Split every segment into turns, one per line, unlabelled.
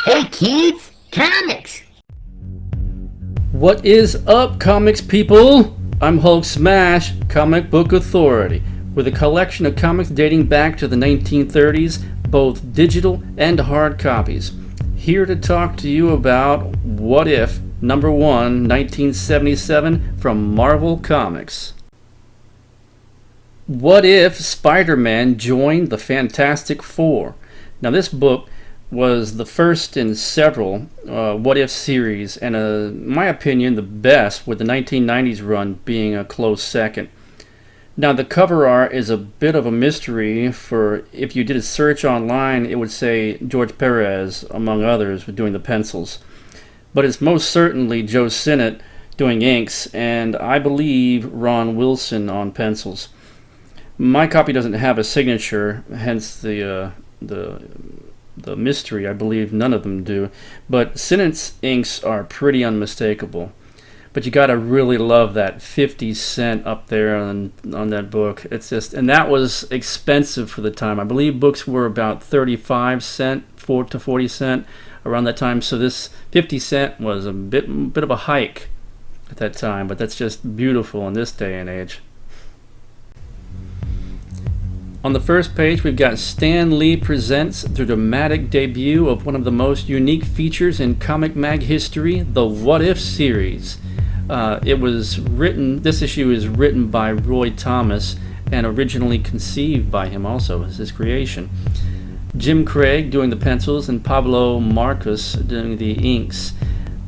Hey kids, comics!
What is up, comics people? I'm HulkSmash, Comic Book Authority, with a collection of comics dating back to the 1930s, both digital and hard copies. Here to talk to you about What If, number 1, 1977, from Marvel Comics. What if Spider-Man joined the Fantastic Four? Now this book was the first in several What If series, and in my opinion the best, with the 1990s run being a close second. Now the cover art is a bit of a mystery, for if you did a search online it would say George Perez among others doing the pencils, but it's most certainly Joe Sinnott doing inks, and I believe Ron Wilson on pencils. My copy doesn't have a signature, hence the mystery. I believe none of them do, but Sinnott's inks are pretty unmistakable. But you gotta really love that 50 cent up there on that book. It's just, and that was expensive for the time. I believe books were about 35 cent, 4 to 40 cent around that time. So this 50 cent was a bit of a hike at that time. But that's just beautiful in this day and age. On the first page, we've got Stan Lee presents the dramatic debut of one of the most unique features in comic mag history, the What If series. This issue is written by Roy Thomas and originally conceived by him also as his creation. Jim Craig doing the pencils and Pablo Marcus doing the inks.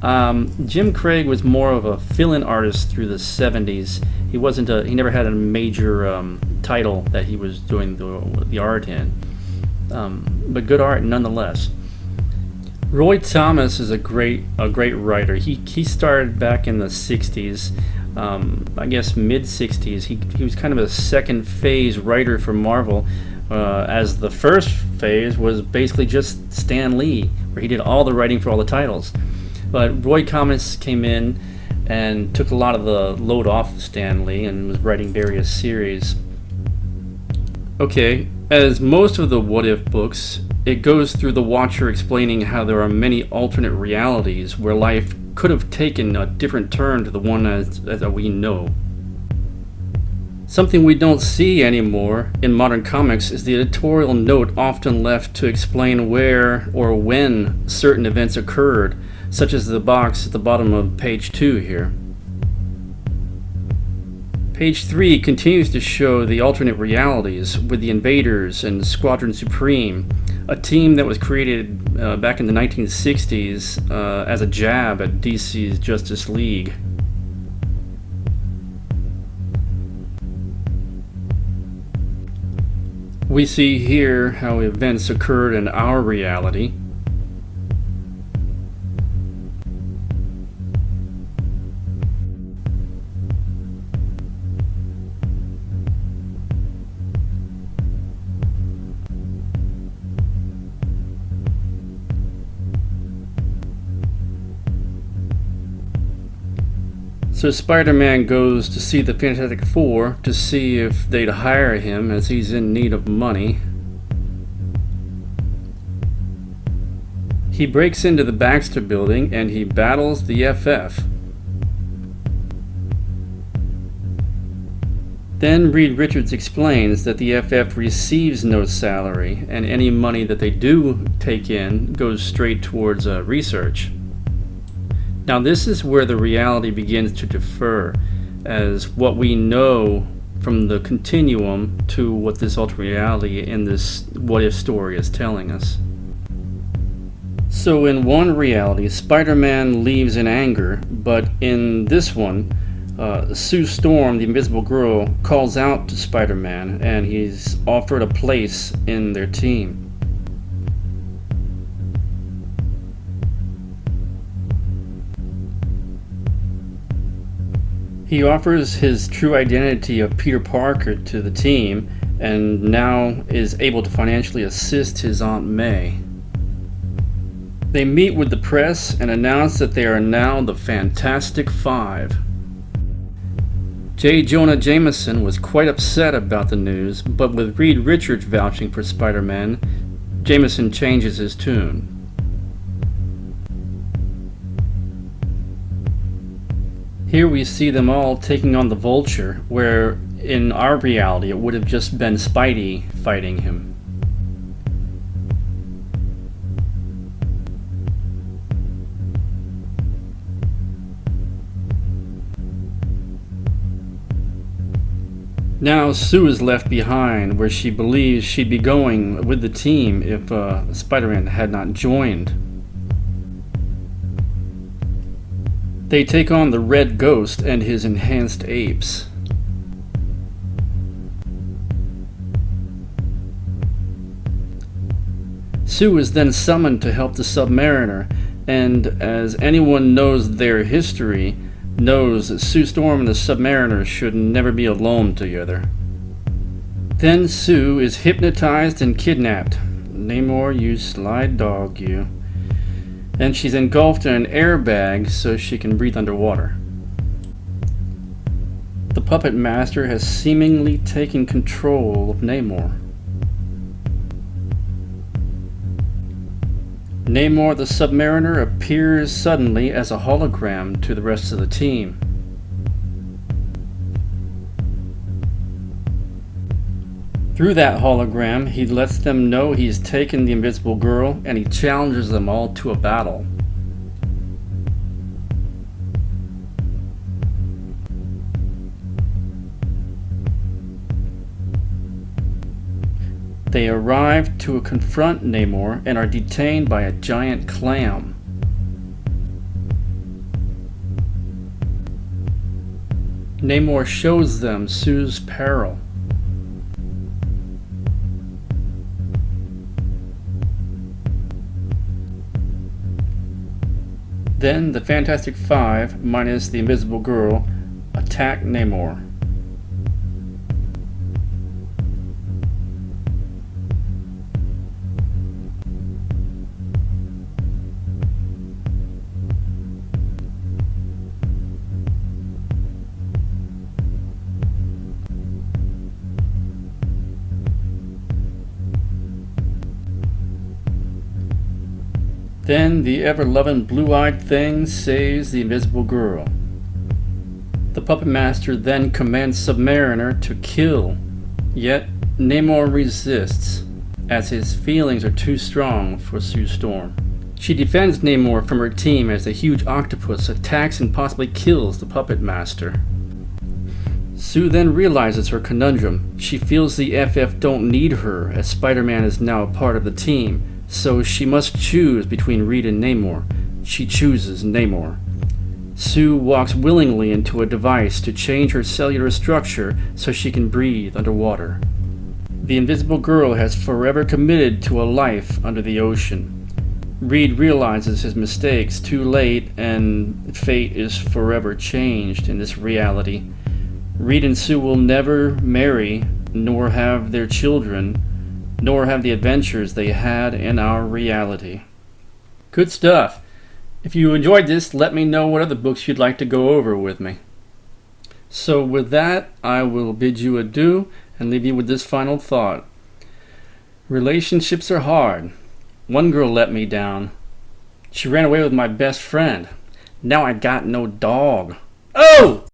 Jim Craig was more of a fill-in artist through the 70s. He never had a major title that he was doing the art in, but good art nonetheless. Roy Thomas is a great writer. He started back in the 60s, I guess mid 60s. He was kind of a second phase writer for Marvel, as the first phase was basically just Stan Lee, where he did all the writing for all the titles. But Roy Thomas came in and took a lot of the load off of Stan Lee and was writing various series. Okay, as most of the What If books, it goes through the Watcher explaining how there are many alternate realities where life could have taken a different turn to the one as we know. Something we don't see anymore in modern comics is the editorial note often left to explain where or when certain events occurred, such as the box at the bottom of page 2 here. Page 3 continues to show the alternate realities with the Invaders and Squadron Supreme, a team that was created back in the 1960s as a jab at DC's Justice League. We see here how events occurred in our reality. So Spider-Man goes to see the Fantastic Four to see if they'd hire him, as he's in need of money. He breaks into the Baxter building and he battles the FF. Then Reed Richards explains that the FF receives no salary, and any money that they do take in goes straight towards research. Now this is where the reality begins to differ, as what we know from the continuum to what this alternate reality in this What If story is telling us. So in one reality, Spider-Man leaves in anger, but in this one, Sue Storm, the Invisible Girl, calls out to Spider-Man and he's offered a place in their team. He offers his true identity of Peter Parker to the team, and now is able to financially assist his Aunt May. They meet with the press and announce that they are now the Fantastic Five. J. Jonah Jameson was quite upset about the news, but with Reed Richards vouching for Spider-Man, Jameson changes his tune. Here we see them all taking on the Vulture, where in our reality it would have just been Spidey fighting him. Now Sue is left behind, where she believes she'd be going with the team if Spider-Man had not joined. They take on the Red Ghost and his enhanced apes. Sue is then summoned to help the Submariner, and as anyone knows their history, knows that Sue Storm and the Submariner should never be alone together. Then Sue is hypnotized and kidnapped. Namor, you slide dog, you. And she's engulfed in an airbag so she can breathe underwater. The Puppet Master has seemingly taken control of Namor. Namor the Submariner appears suddenly as a hologram to the rest of the team. Through that hologram, he lets them know he's taken the Invisible Girl, and he challenges them all to a battle. They arrive to confront Namor and are detained by a giant clam. Namor shows them Sue's peril. Then the Fantastic Five, minus the Invisible Girl, attack Namor. Then the ever-loving blue-eyed thing saves the Invisible Girl. The Puppet Master then commands Submariner to kill, yet Namor resists, as his feelings are too strong for Sue Storm. She defends Namor from her team as a huge octopus attacks and possibly kills the Puppet Master. Sue then realizes her conundrum. She feels the FF don't need her, as Spider-Man is now a part of the team, so she must choose between Reed and Namor. She chooses Namor. Sue walks willingly into a device to change her cellular structure so she can breathe underwater. The Invisible Girl has forever committed to a life under the ocean. Reed realizes his mistakes too late, and fate is forever changed in this reality. Reed and Sue will never marry, nor have their children, nor have the adventures they had in our reality. Good stuff. If you enjoyed this, let me know what other books you'd like to go over with me. So with that, I will bid you adieu and leave you with this final thought. Relationships are hard. One girl let me down. She ran away with my best friend. Now I got no dog. Oh!